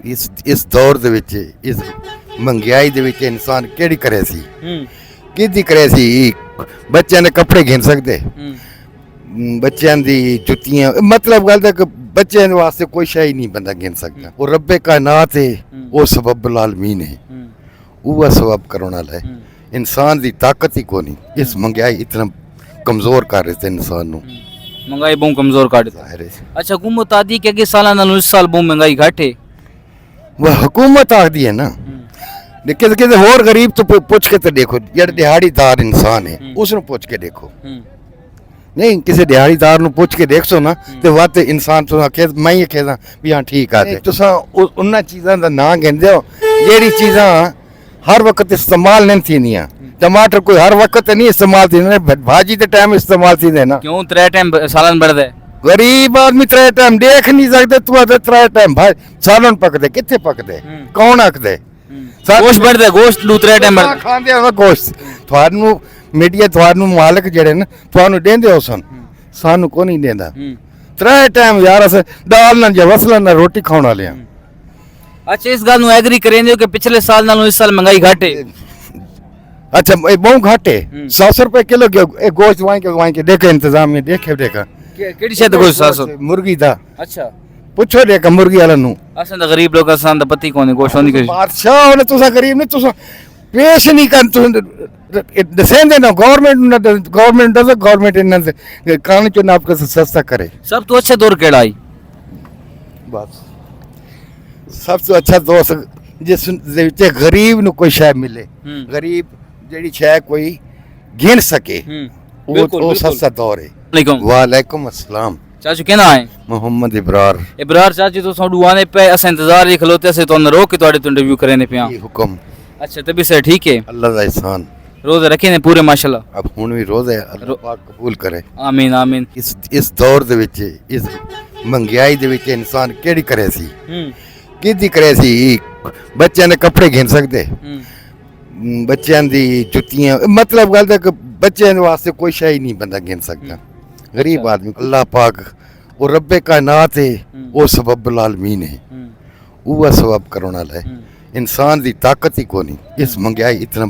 ਇਸ ਦੌਰ ਦੇ ਵਿੱਚ ਇਸ ਮਹਿੰਗਾਈ ਦੇ ਵਿੱਚ ਇਨਸਾਨ ਕਿਹੜੀ ਕਰੇ ਸੀ ਕਿਹਦੀ ਕਰੇ ਸੀ ਬੱਚਿਆਂ ਦੇ ਕੱਪੜੇ ਗਿਣ ਸਕਦੇ ਬੱਚਿਆਂ ਦੀ ਜੁੱਤੀਆਂ मतलब ਗੱਲ ਹੈ ਕਿ ਬੱਚਿਆਂ ਦੇ ਵਾਸਤੇ ਕੋਈ ਸ਼ੈ ਨਹੀਂ ਬੰਦਾ ਗਿਣ ਸਕਦਾ ਉਹ ਰੱਬੇ ਕਾਇਨਾਤ ਹੈ ਉਹ ਸਬਬ ਆਲਮੀਨ ਹੈ ਉਹ ਸਬਬ ਕਰਨ ਵਾਲਾ ਹੈ इंसान की ताकत ही को नहीं इस महंगाई इतना कमजोर कर रहे थे इंसान ਨੂੰ महंगाई बहुत कमजोर कर देता अच्छा हुकूमत आदि के साल नालों इस साल बहुत महंगाई घट है वो हुकूमत आखदी है ना लेकिन किसी होर गरीब तो पूछ के तो देखो जेड़ा दिहाड़ीदार इंसान है उसनु पूछ के देखो नहीं किसी दिहाड़ीदार ਨੂੰ ਪੁੱਛ ਕੇ ਦੇਖੋ ਨਾ ਤੇ ਵਾਤ ਇਨਸਾਨ ਤੋਂ ਆਖੇ ਮੈਂ ਹੀ ਕਹਦਾ ਵੀ ਹਾਂ ਠੀਕ ਆ ਤੇ ਤੁਸੀਂ ਉਹਨਾਂ ਚੀਜ਼ਾਂ ਦਾ ਨਾਂ ਗਿਣਦੇ ਹੋ ਜਿਹੜੀ ਚੀਜ਼ਾਂ हर वक्त इस्तेमाल नहीं थी टमाटर कोई हर वक्त नहीं इस्तेमाल थी भाजी के टाइम इस्तेमाल थी ना क्यों त्रै टाइम सालन बढ़दा है गरीब आदमी त्रै टाइम देख नहीं सकते तू आदे त्रै टाइम भाई सालन पकदे किथे पकदे कौन आखदे गोश्त बढ़दा गोश्त लू त्रै टाइम बढ़दा खांदे हो गोश्त थानू मीडिया थानू मालिक जेड़े ना थानू देंदे हो सन सानू को नहीं देंदा त्रै टाइम यार अस दाल ना वसला ना रोटी खाने वाले अच्छा इस गल एग्री करेंगे कि पिछले साल नालों इस साल महंगाई घट है अच्छा बहुत घट है 700 रुपए किलो गोश्त वहीं के देखे इंतजाम में देखे देखा केड़ी शे गोश्त 700 मुर्गी दा अच्छा पुछो देखा मुर्गी वाला नु असन दा गरीब लोग असन दा पति कोनी गोश्त नहीं करी बादशाह ने तुसा गरीब ने तुसा पेश नहीं कर तु दसेंदे ना गवर्नमेंट डज गवर्नमेंट इन कानून चुनाव आपको सस्ता करे सब तो अच्छा दौर केड़ा आई बस सबसे अच्छा दोस्त जिस गरीब नु कोई शय मिले गरीब जेड़ी शय कोई गिन सके वो सस्ता दौर है वालेकुम अस्सलाम चाचू केना है मोहम्मद इब्रार चाचू तो साडू आने पे अस इंतजार ही खलोते से तो रोक के तोड़े तो इंटरव्यू करने पे हुक्म अच्छा तभी से ठीक है अल्लाह दा एहसान रोजे रखे ने पूरे माशाल्लाह अब हुन भी रोजे अल्लाह पाक कबूल करे आमीन आमीन इस दौर दे विच इस महंगाई दे विच इंसान केड़ी करे सी किहदी करे सी ਬੱਚਿਆਂ ਦੇ ਕੱਪੜੇ ਗਿਣ ਸਕਦੇ ਬੱਚਿਆਂ ਦੀ ਜੁੱਤੀਆਂ मतलब ਗੱਲ ਹੈ ਕਿ ਬੱਚਿਆਂ ਦੇ ਵਾਸਤੇ ਕੋਈ ਸ਼ੈ ਹੀ ਨਹੀਂ ਬੰਦਾ ਗਿਣ ਸਕਦਾ गरीब आदमी अल्लाह पाक वो रब्बे कायनात है वो सबब आलमीन है वो सबब करने वाला है इंसान की ताकत ही को नहीं इस महंगाई इतना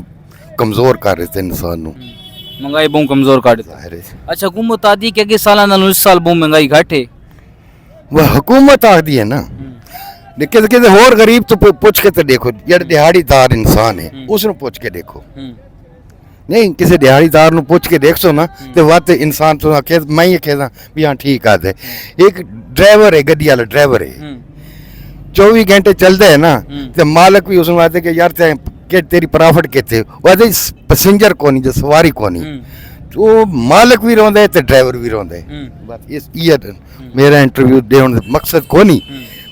कमजोर कर रहे थे इंसान ਨੂੰ महंगाई बहुत कमजोर कर देता है अच्छा हुकूमत आदि के साल नालों इस साल बहुत महंगाई घट है वो हुकूमत आखदी है ना लेकिन किसी होर गरीब तो पूछ के तो देखो जेड़ा दिहाड़ीदार इंसान है उसनु पूछ के देखो नहीं किसी दिहाड़ीदार ਨੂੰ पूछ के देखो ना तो वात इंसान तो आखे मैं ही कहदा भी हाँ ठीक आ एक ड्राइवर है गड्डी वाला ड्राइवर है 24 घंटे चलते है ना तो मालिक भी उसनु आते कि यार के तेरी प्रॉफिट किथे वादे पैसेंजर कोनी जो सवारी कोनी तो मालिक भी रोंदा है तो ड्राइवर भी रोंदा है बस इस ये मेरा इंटरव्यू देने दा मकसद कोनी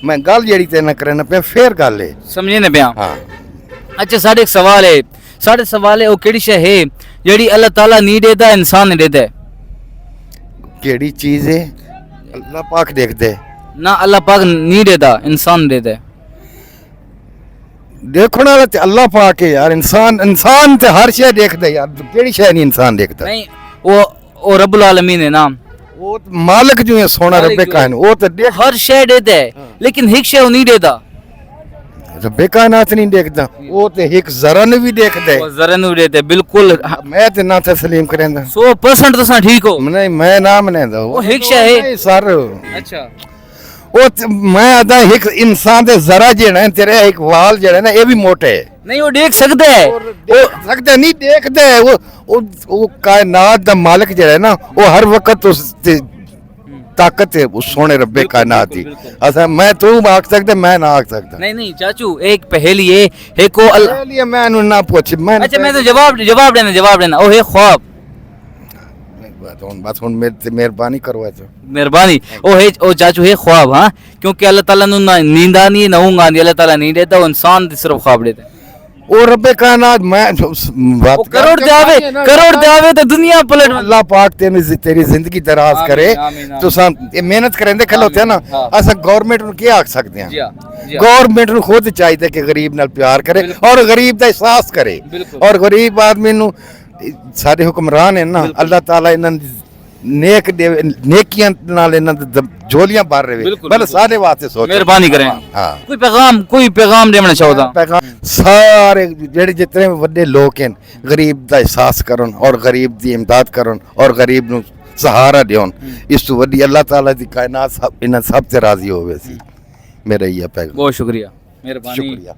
मैं गल जेड़ी तेरे करना पे फेर गल है समझे ना पिया हां अच्छा साढ़े एक सवाल है वो केड़ी शय है जेड़ी अल्लाह ताला नहीं देता इंसान ने देता है केड़ी चीज है अल्लाह पाक देखदे ना अल्लाह पाक नहीं देता इंसान देता है देखो ना अल्लाह पाक है यार इंसान ते हर शय देखदे यार केड़ी शय नहीं इंसान देखता नहीं वो रब्बुल आलमीन है ना वो मालिक जो है सोना रब्बे कायन वो तो देख हर शय देता है लेकिन एक शय नहीं देता रब्बे कायनात नहीं देखता वो तो एक जरा ने भी देखदे वो जरा ने भी देता है बिल्कुल मैं तो ना तस्लीम करेंदा 100% तो ठीक हो नहीं मैं ना मनेंदा वो एक शय है सर अच्छा वो मैं आदा एक इंसान दे जरा जेड़ा तेरे एक वाल जेड़ा ना ये भी मोटे है नहीं वो देख सकते है वो सकते नहीं देखते वो कायनात दा मालिक जेड़ा है ना वो हर वक्त उस ताकत है उस सोने रब्बे कायनात की अच्छा मैं तू आख सकते मैं ना आख सकता नहीं चाचू एक पहेली है एक को पहेली मैं ना पूछ मैं अच्छा मैं तो जवाब देना ओ है ख्वाब बस हुन मेहरबानी करो तो मेहरबानी ओ चाचू है ख्वाब हां क्योंकि अल्लाह ताला नु नींद नहीं नऊंगा अल्लाह ताला नहीं देता वो इंसान सिर्फ ख्वाब देता है ओ रब्बे कायनात मैं बात करोड़ देवे तो दुनिया पलट अल्लाह पाक तेरी जिंदगी दराज करे तो मेहनत करेंदे खलोते ना अस गवर्नमेंट नु क्या आख सकते हैं गवर्नमेंट नु खुद चाहिए कि गरीब नाल प्यार करे और गरीब दा एहसास करे और गरीब आदमी नु सारे हुक्मरान है ना अल्लाह ताला इन्हां नेक नेकियां नाल इन्हां दे झोलियां भर रहे बिल्कुल, पहले बिल्कुल। सारे वास्ते सोचो मेहरबानी करें हाँ कोई पैगाम देना चाहता पैगाम सारे जेड़े जितने वड्डे लोग हैं गरीब दा एहसास करन और गरीब दी इमदाद करन और गरीब नु सहारा देन इस तो वड्डी अल्लाह ताला दी कायनात सब इन्हां सब ते राजी होवे सी मेरा ये पैगाम बहुत शुक्रिया मेहरबानी शुक्रिया